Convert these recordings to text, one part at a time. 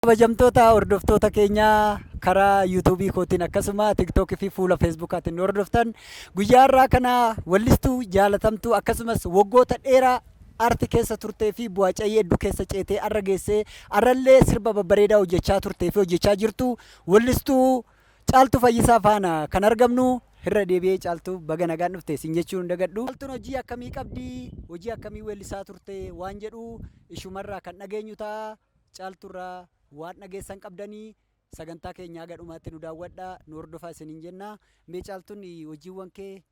kabajamtoota hordoftoota keenya karaa yuutuubii kootiin akkasuma tiktookii fi fuula feesbuukaatiin hordoftan guyyaa irraa kana wallistuu jaalatamtuu akkasumas waggoota dheeraa aartii keessa turtee fi bu'aa cayyee hedduu keessa ceetee arra geessee arrallee sirba babbareedaa hojjechaa turtee fi hojjechaa jirtu wallistuu Caaltuu Fayyisaa faana kan argamnu. Hirra deebi'ee Caaltuu baga nagaan dhufte siin jechuun dagadhu. Caaltuun hojii akkamii qabdi? Hojii akkamii weellisaa turte? Waan jedhu ishumarraa kan dhageenyu ta'a. Caaltuurraa waan dhageessan qabdanii sagantaa keenya haga dhumaatti nu daawwadhaa, nu hordofaa isiniin jenna. Mee Caaltuun hojiiwwan kee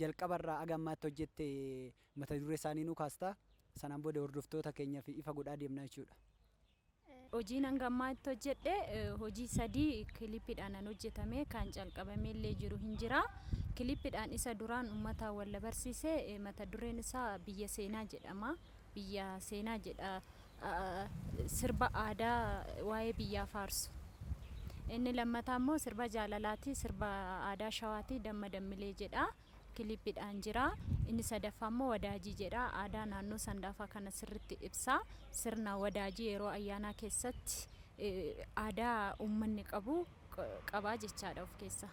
jalqabarraa haga ammaatti hojjette mata duree isaanii nu kaastaa? Sanaan booda hordoftoota keenyaaf ifa godhaa deemna jechuudha. Hojiin hanga ammaatti hojjedhe hojii sadii kilippiidhaan hojjetame kan calqabame illee jiru hin jira. Kilippiidhaan isa duraan uummata wal barsiise mata dureen isaa biyya seenaa jedhama. Biyya seenaa jedha. Sirba aadaa waa'ee biyyaa faarsu. Inni lammataa immoo sirba jaalalaati, sirba aadaa shawaati, damma dammilee jedha. Kilippiidhaan jira. Inni sadaffaa immoo wadaajii jedha. Aadaa naannoo Sandaafaa kana sirriitti ibsa. Sirna wadaajii yeroo ayyaanaa keessatti aadaa uummanni qabu qabaa jechaadha of keessa.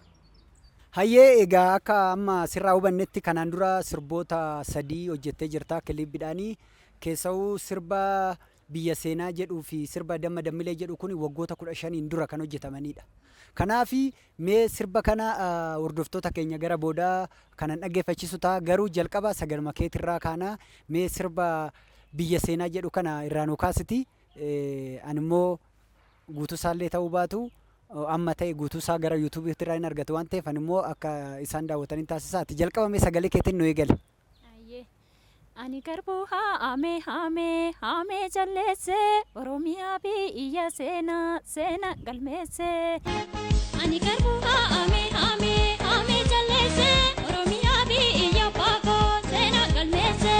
Hayyee egaa akka amma sirraa hubannetti kanaan dura sirboota sadii hojjettee jirta kilippiidhaanii. Keessawuu sirba biyya seenaa jedhuu fi sirba damma dammilee jedhu kun waggoota 15 dura kan hojjetamanidha. Kanaafi mee sirba kana hordoftoota keenya gara boodaa kanan dhaggeeffachiisu ta'a. Garuu jalqaba sagalma keetirraa kaana mee sirba biyya seenaa jedhu kana irraa nu kaasiti. Ani immoo guutuusaallee ta'uu baatu amma ta'e guutuusaa gara yuutuubiitti irraa hin argatu waan ta'eef ani immoo akka isaan daawwatanii taasisaa. Ati jalqaba mee sagalee keetiin nu eegali. Ani garbuu haamee haamee haamee jalleessee Oromiyaa biyya seenaa seenaa galmeessee. Ani garbuu haamee haamee haamee jalleessee Oromiyaa biyya baakoo seenaa galmeessee.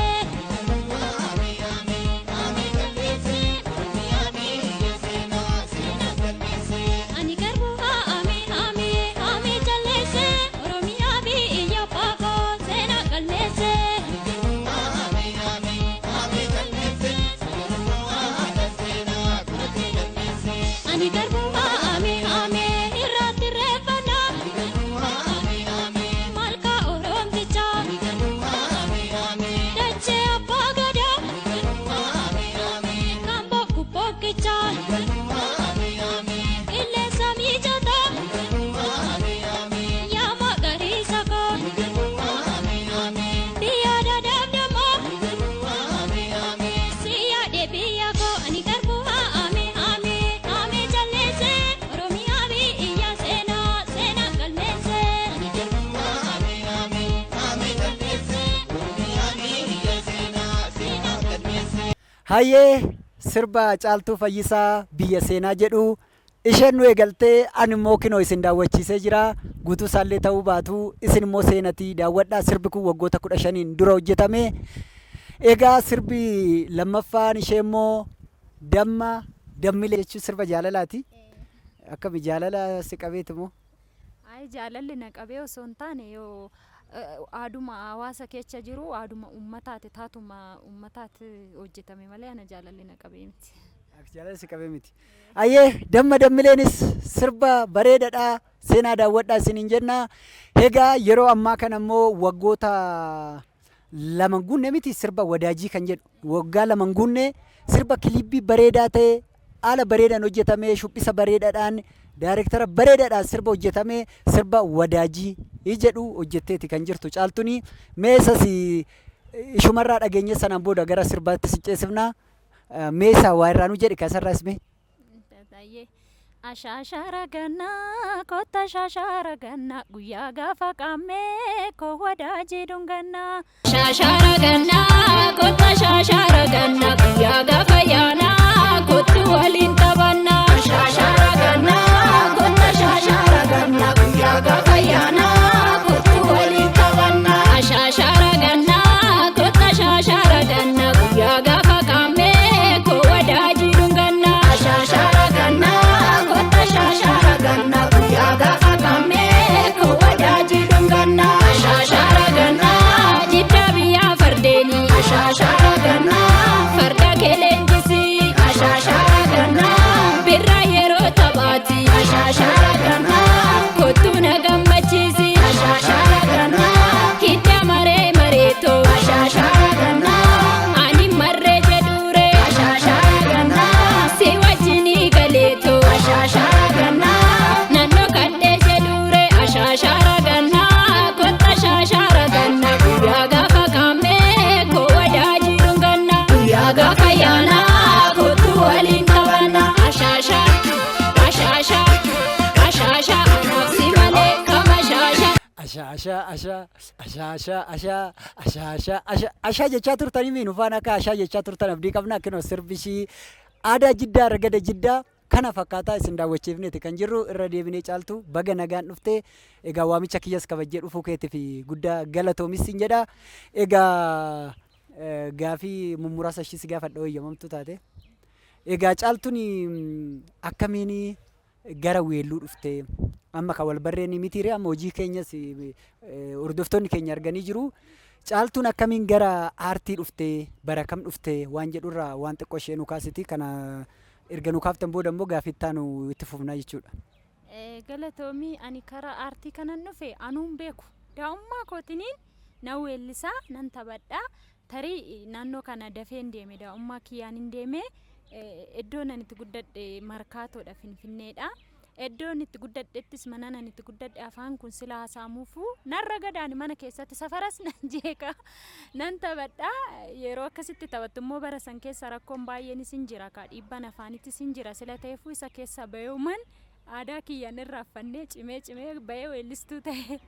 Ani garbuu haamee haamee haamee jalleessee Oromiyaa biyya baakoo seenaa galmeessee. Ani garbuu haamee haamee irratti reeffannaa malka Oroomtichaa dachee abbaa gadaa kan bokku bokkichaa qilleensa mijataa yaa magariisa koo biyya dadhabdamoo si yaadee biyya koo. Ani garbuu haamee haamee haamee jalleessee Oromiyaa biyya seenaa seenaa galmeessee. Hayyee sirba Caaltuu Fayyisaa biyya seenaa jedhu isheen nu eegaltee ani immoo kinoo isin daawwachiisee jira. Guutuusaallee ta'uu baatu isin immoo seenatii daawwadhaa. Sirbi kun waggoota 15 dura hojjetame. Egaa sirbi lammaffaan ishee immoo damma dammilee jechuun sirba jaalalaati. Akkami jaalala si qabeeti moo? Ay jaalalli na qabee osoo hin taane yoo aaduma hawaasa keessa jiru aaduma uummataati taatuma uummataati hojjetame malee ana jaalalli na qabee miti. Jaalala si qabee miti. Ayyee damma dammileenis sirba bareedaadha. Seenaa daawwadhaa isiniin jenna. Egaa yeroo ammaa kana immoo waggoota lama guunne miti sirba wadaajii kan jedhu waggaa lama guunne sirba kilipii bareedaa ta'e haala bareedaan hojjetamee shubbisa bareedaadhaan daayirektara bareedaadhaan sirba hojjetamee sirba wadaajii jedhu hojjetteeti kan jirtu Caaltuuni. Meesas ishumarraa dhageenye sanaan booda gara sirbaatti siceessifna. Meesa waa irraa nu jedhi kasarraas mee. Ashaashara gannaa kotta ashaashara gannaa guyyaa gaafa qaamee koo wadaajii dhungannaa. Ashaashara gannaa kotta ashaashara gannaa guyyaa gaafa yaanaa kottu waliin taphannaa. Ashaashara gannaa kotta ashaashara gannaa guyyaa gaafa yaanaa kottu waliin taphannaa. Ashaashara gannaa kotta ashaashara gannaa guyyaa gaafa qaamee koo wadaajii dhungannaa. Ashaashara gannaa shashara ganna guyyaa gaafa qaamee koo wadaajii dhungannaa. Shashara ganna jidda biyyaa fardeeni. Shashara ganna farda kee leenjisii. ashaa jechaa turtanii miinu faana akka ashaa jechaa turtan abdii qabna akkanuma sirbishii aadaa jiddaa ragada jiddaa kana fakkaataa isin daawwachiifneeti kan jirru irra deebinee caaltu baga nagaan dhuftee egaa waamicha kiyyas kabajjee dhufuu keetii fi guddaa galatoomis hin jedha egaa gaafii mummuraasa ishii si gaafadha eeyyamamtu taate egaa caaltuun akkamiin gara weelluu dhuftee amma kan wal barreeni mitiire amma hojii keenyas hordoftoonni keenya arganii jiru caaltuun akkamiin gara aartii dhuftee bara kam dhuftee waan jedhurraa waan xiqqoo ishee nu kaasiti kana erga nu kaaftan booda immoo gaafii ittaanu itti fufnaa jechuudha. Galatoomii ani karaa aartii kanan dhufe anuun beeku daa'ummaa kootiniin na weellisaa nan taphadhaa tarii naannoo kana dafee hin deeme daa'ummaa kiyyaan hin deeme iddoon ani itti guddadhe markaatoodha Finfinneedha. Iddoon itti guddadhettis mana ani itti guddadhe afaan kun sila haasaamuufu narra gadaan mana keessatti safaras nan jeeqa nan taphadhaa yeroo akkasitti taphattu immoo bara san keessa rakkoon baay'eenis hin jira ka dhiibbaan afaanittis hin jira sila ta'eefuu isa keessa bayuuman aadaa kiyyaan irraa affannee cimee bayee weellistuu ta'e.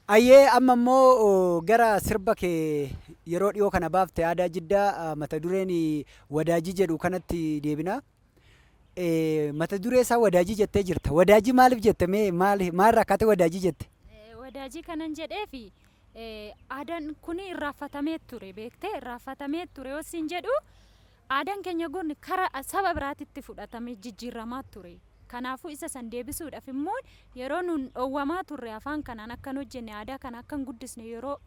Ayyee amma immoo gara sirba kee yeroo dhiyoo kana baafte aadaa jiddaa mata dureen wadaajii jedhu kanatti deebina. Mata duree isaa wadaajii jettee jirta. Wadaajii maaliif jette mee maal rakkate wadaajii jette? Wadaajii kanan jedheefi aadaan kun irraanfatamee ture beektee irraanfatamee ture yoo siin jedhu aadaan keenya kun karaa saba biraatitti fudhatamee jijjiiramaa ture. Kanaafuu isa san deebisuudhaaf immoo yeroo nun dhowwamaa turre afaan kanaan akkan hojjenne aadaa kana akkan guddisne yeroo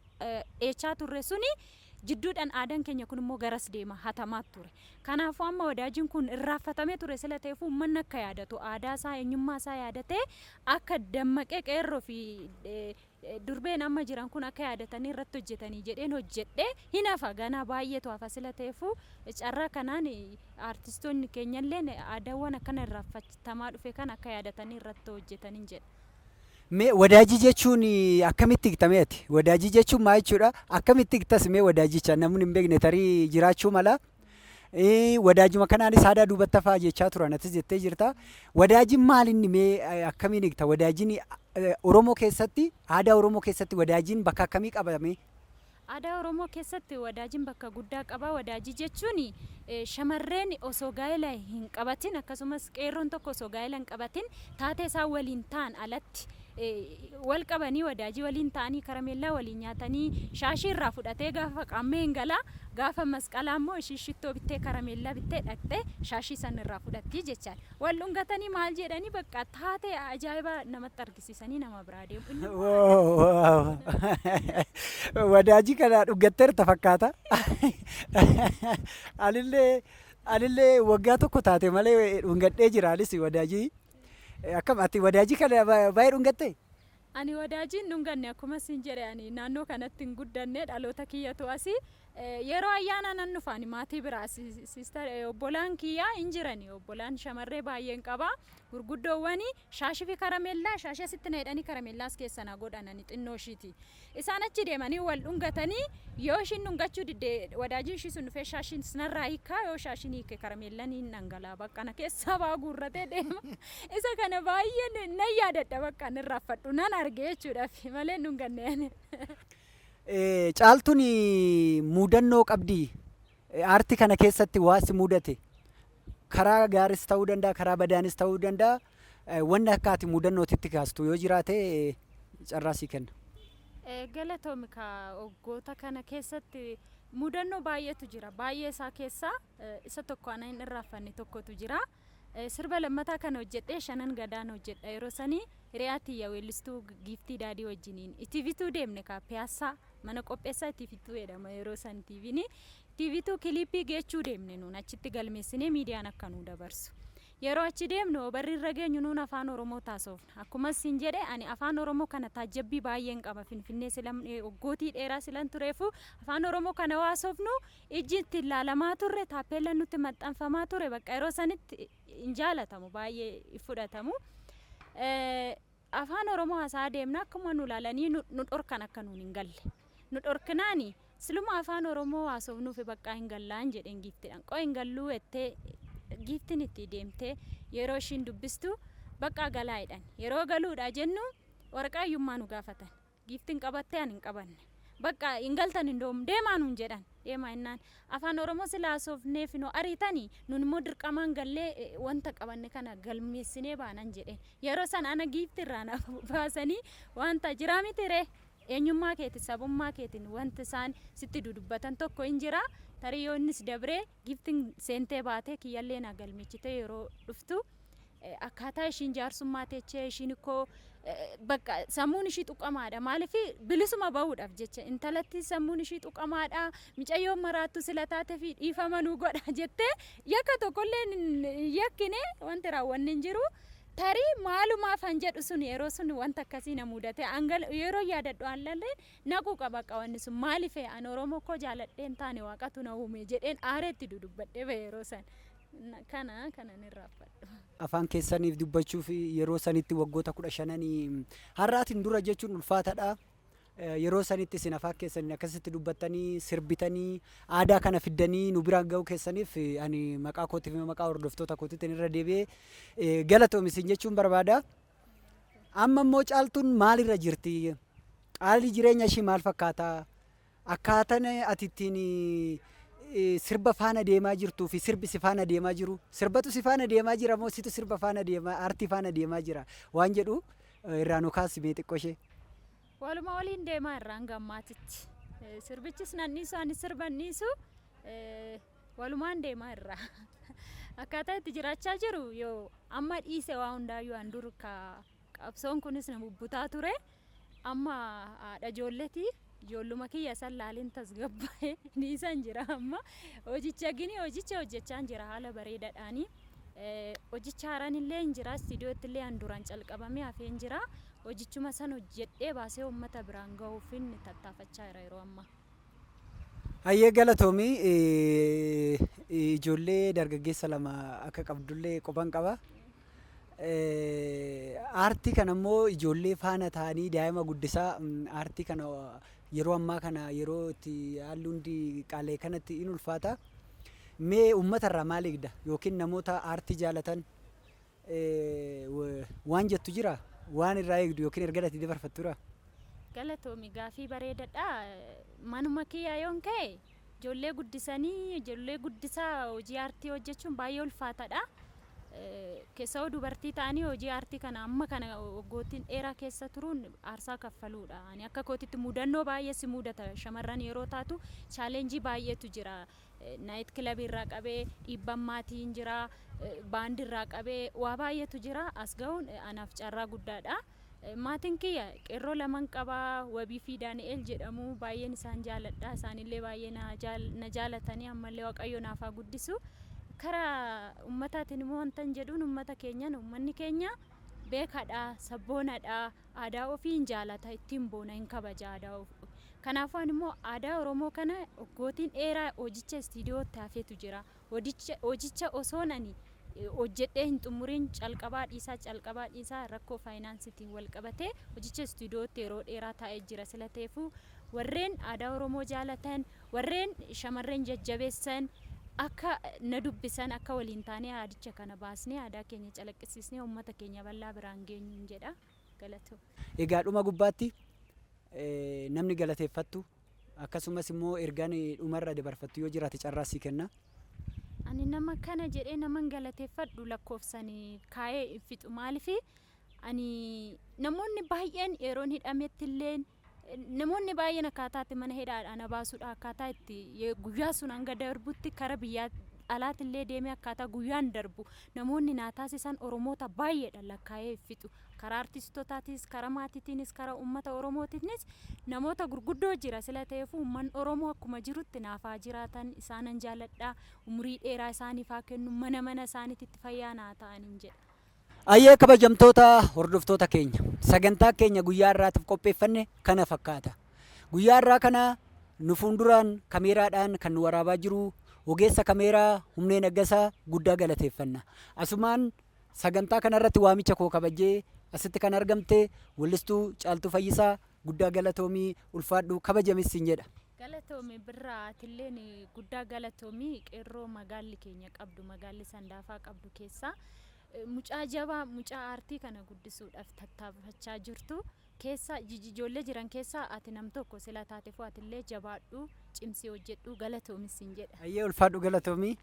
eechaa turre suni jidduudhaan aadaan keenya kun immoo garas deema hatamaa ture. Kanaafuu amma wadaajiin kun irraanfatamee ture sila ta'eefuu uummanni akka yaadatu aadaa isaa eenyummaa isaa yaadatee akka dammaqee qeerroo fi durbeen amma jiran kun akka yaadatanii irratti hojjetanii jedheen hojjedhe hin hafa ganaa baay'eetu hafa sila ta'eefuu carraa kanaan aartistoonni keenyallee aadaawwan akkana irraanfatamaa dhufe kan akka yaadatanii irratti hojjetanii jedha. Mee wadaajii jechuun akkamitti hiiktameeti? Wadaajii jechuun maal jechuudha? Akkamitti hiiktas mee wadaajicha namni hin beekne tarii jiraachuu mala. Wadaajuma kanaanis aadaa duubatti hafaa jechaa turan atis jettee jirta. Wadaajiin maal inni mee akkamiin hiikta? Wadaajiin Oromoo keessatti aadaa Oromoo keessatti wadaajiin bakka akkamii qabame? Aadaa Oromoo keessatti wadaajiin bakka guddaa qaba. Wadaajii jechuun shamarreen osoo gaa'ela hin qabatin akkasumas qeerroon tokko osoo gaa'ela hin qabatin taatee isaan waliin ta'an alatti wal qabanii wadaajii waliin ta'anii karameellaa waliin nyaatanii shaashii irraa fudhatee gaafa qammee hin galaa gaafa masqalaa immoo ishii shittoo bittee karameellaa bittee dhaqxee shaashii san irraa fudhattii jechaan wal dhungatanii maal jedhanii bakka taatee ajaa'iba namatti argisiisanii nama biraa deemu. Wadaajii kana dhuggatteerta fakkaata. Anillee waggaa tokko taate malee dhungadhee jira anis wadaajii. Akkam ati wadaajii kana baay'ee dhungatte? Ani wadaajiin dhunganne akkuma siin jedhe ani naannoo kanatti hin guddanne dhaloota kiyyatu asii yeroo ayyaana nan dhufani maatii biraa sister obbolaan kiyyaa hin jirani obbolaan shamarree baay'een qaba gurguddoowwani shaashii fi karameellaa shaashii asitti needhanii karameellaas keessa na godhanani xinnoo ishiiti isaan achi deemanii wal dhungatanii yoo ishiin dhungachuu didde wadaajii ishii sun dhufee shaashiin sinarraa hiikaa yoo shaashiin hiike karameellaan hin dhangalaa bakka na keessaa baa guurratee deema isa kana baay'een nan yaadadha bakka nirraaffadhu nan arge jechuudhaaf malee dhunganne. Caaltuun mudannoo qabdi aartii kana keessatti waasi mudate karaa gaaris ta'uu danda'a karaa badaanis ta'uu danda'a wanni akka ati mudannootitti kaastu yoo jiraate carraa sii kenna. Galatoomi waggoota kana keessatti mudannoo baay'eetu jira baay'ee isaa keessaa isa tokko ana hin irraanfanne tokkotu jira. Sirba lammataa kana hojjedhee shanan gadaan hojjedha yeroo sanii hiriyaatti weellistuu giiftii daadii wajjiniin itiivituu deemne ka piyaasaa mana qopheessaa itiivituu jedhama yeroo san tiivituu kiliipii geechuu deemne nuun achitti galmeessinee miidiyaan akka nu dabarsu yeroo achi deemnu barri irra geenyu nuun afaan Oromoo taasofna akkuma siin jedhe ani afaan Oromoo kana taajjabbii baay'een qaba Finfinnee silam waggootii dheeraa silan tureefu afaan Oromoo kana waasofnu ijji itti ilaalamaa turre taappeellaan nutti maxxanfamaa ture bakka yeroo sanitti hin jaalatamu baay'ee fudhatamu. Afaan Oromoo haasaa deemna akkuma nu ilaalanii nu dhorkan akka nuun hin galle nu dhorkinaani siluma afaan Oromoo haasofnuuf bakka hin gallaan jedheen giiftiidhaan qoo hin galluu ettee giiftiin itti deemtee yeroo ishiin dubbistu bakka galaa jedhan yeroo galuudha jennu waraqaayyummaa nu gaafatan. Giiftiin qabattee ani hin qabanne. Bakka hin galtan hindoom deemaa nuun jedhan. Deemaa innaan afaan Oromoo silaasofneef nu ariitanii nun immoo dirqamaan gallee wanta qabanne kana galmeessinee baanan jedheen. Yeroo sana ana giiftii irraa na baasanii wanta jiraa miti ree. Eenyummaa keetiin sabummaa keetiin wanti isaan sitti dudubbatan tokko hin jira. Tariyyoonnis dabree giiftiin seentee baatee kiyyallee na galmeechite yeroo dhuftu. Akkaataa ishiin jaarsummaa teechee ishiin ikkoo bakka sammuun ishii tuqamaadha. Maaliif bilisuma bahuudhaaf jecha intalatti sammuun ishii tuqamaadha. Micayyoon maraattu sila taatee fi dhiifama nu godha jettee yakka tokkollee yakkine wanti raawwanne hin jiru. Tarii maalumaaf han jedhu sun yeroo sun wanta akkasii na mudate yeroo yaadadhu aanlallee naquu qaba qabanni sun maaliif an Oromoo koo jaaladheen taane waaqatu na uume jedheen aareetti dudubbadhee ba'e yeroo san. Kana ni raafadhu. Afaan keessaniif dubbachuuf yeroo sanitti waggoota 15 har'aatiin dura jechuun ulfaataadha. Yeroo sanitti isin afaan keessaniin akkasitti dubbattanii sirbitanii aadaa kana fiddanii nu biraan ga'uu keessaniif ani maqaa kootiif maqaa hordoftoota kootiitiin irra deebi'ee galatoomi isin jechuun barbaada. Amma immoo caaltuun maalirra jirti? Haalli jireenya ishii maal fakkaata? Akkaataan ati ittiin sirba faana deemaa jirtuu fi sirbi si faana deemaa jiru. Sirbatu si faana deemaa jira moo situ sirba faana deemaa aartii faana deemaa jira waan jedhu irraa nu kaasi mee xiqqoo ishee. Waluma waliin deemaa irraan gammaatitti. Sirbichis nanniisu ani sirbanniisu walumaan deemaa irraa. Akkaataa itti jiraachaa jiru yoo amma dhiise waa hundaayyuu an dur qabsoon kunis na bubbutaa ture. Amma haadha ijoolleeti. Ijoolluma kiyya san laaliin tasgabbaa'ee niisan jira amma hojicha gini hojicha hojjechaa jira haala bareedaadhaani. Hojicha haaraan illee hin jira istiidiyootti illee an duraan calqabamee hafee hin jira. Hojichuma san hojjedhee baasee uummata biraan gahuufin tattaafachaa jira yeroo ammaa. Hayyee galatoomii ijoollee dargaggeessa lama akka qabdullee qophan qaba. Aartii kana immoo ijoollee faana ta'anii daa'ima guddisaa aartii kana yeroo ammaa kana yeroo itti haalli hundi qaalee kanatti in ulfaata. Mee uummata irraa maal eegda yookiin namoota aartii jaalatan waan jettu jira waan irraa eegdu yookiin erga ati dabarfattura? Galatoomi gaafii bareedaadha. Manuma kiyyaa yoon ka'e ijoollee guddisanii ijoollee guddisaa hojii aartii hojjechuun baay'ee ulfaataadha. Keessaa dubartii ta'anii hojii aartii kana amma kana waggootiin dheeraa keessa turuun aarsaa kaffaluudha. Ani akka kootitti mudannoo baay'ee si mudata shamarran yeroo taatu chaalenjii baay'eetu jira. Naayit kilabii irraa qabee dhiibbaan maatii hin jira baandii irraa qabee waa baay'eetu jira as ga'uun anaaf carraa guddaadha. Maatiin kiyya qeerroo laman qabaa Wabii fi Daani'el jedhamu baay'een isaan jaaladha. Isaanillee baay'ee na jaalatanii ammallee waaqayyo naaf haa guddisu. Karaa ummataatiin immoo wanta jedhuun ummata keenyan ummanni keenya beekaadha sabboonadha aadaa ofii hin jaalata ittiin boona hin kabaja aadaa ofii. Kanaafuu immoo aadaa Oromoo kana waggootiin dheeraa hojicha istiidiyootti hafeetu jira. Hojicha osoon ani hojjedhee hin xumuriin calqabaa dhiisaa rakkoo faayinaansiitiin wal qabatee hojicha istiidiyootti yeroo dheeraa taa'ee jira sila ta'eefuu warreen aadaa Oromoo jaalatan warreen shamarreen jajjabeessan akka na dubbisan akka waliin taanee aadicha kana baasnee aadaa keenya calaqqisiisnee uummata keenya bal'aa biraan geenyu jedha. Galatoo. Egaa dhuma gubbaatti namni galateeffattu akkasumas immoo ergaan dhumarra dabarfattu yoo jiraate carraa sii kenna. Ani nama kana jedhee naman galateeffadhu lakkoofsanii kaayee fixu maaliif ani namoonni baay'een yeroon hidhametti illee namoonni baay'een akkaataatti mana hidhaadhaan baasuudha akkaataa itti guyyaa sun hanga darbutti kara biyyaa alaatillee deemee akkaataa guyyaan darbu namoonni naa taasisan Oromoota baay'eedha lakkaa'ee fixu karaa artistootaatis karaa maatiitiinis karaa uummata Oromootiinis namoota gurguddoo jira sila ta'eef uummanni Oromoo akkuma jirutti naafaa jiraatan isaanan jaaladha umurii dheeraa isaaniif haa kennu mana isaaniitti fayyaa naa ta'aniin jedha. Ayyee kabajamtoota hordoftoota keenya sagantaa keenya guyyaa irraatiif qopheeffanne kana fakkaata. Guyyaa irraa kana nu fuulduraan kameeraadhaan kan nu waraabaa jiru ogeessa kameeraa Humnee Naggasaa guddaa galateeffanna. Asumaan sagantaa kana irratti waamicha koo kabajee asitti kan argamte wallistuu Caaltuu Fayyisaa guddaa galatoomii ulfaadhu kabajamis siin jedha. Galatoomii biraatilleen guddaa galatoomii qeerroo magaalli keenya qabdu magaalli Sandaafaa qabdu keessaa mucaa jabaa mucaa aartii kana guddisuudhaaf tattaafachaa jirtu keessa ijoollee jiran keessa ati nam tokko sila taate fu atillee jabaadhu cimsii hojjedhu galatoomis hin jedha. Ayyee ulfaadhu galatoomii.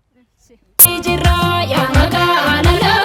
Jirraa yaa magaalaa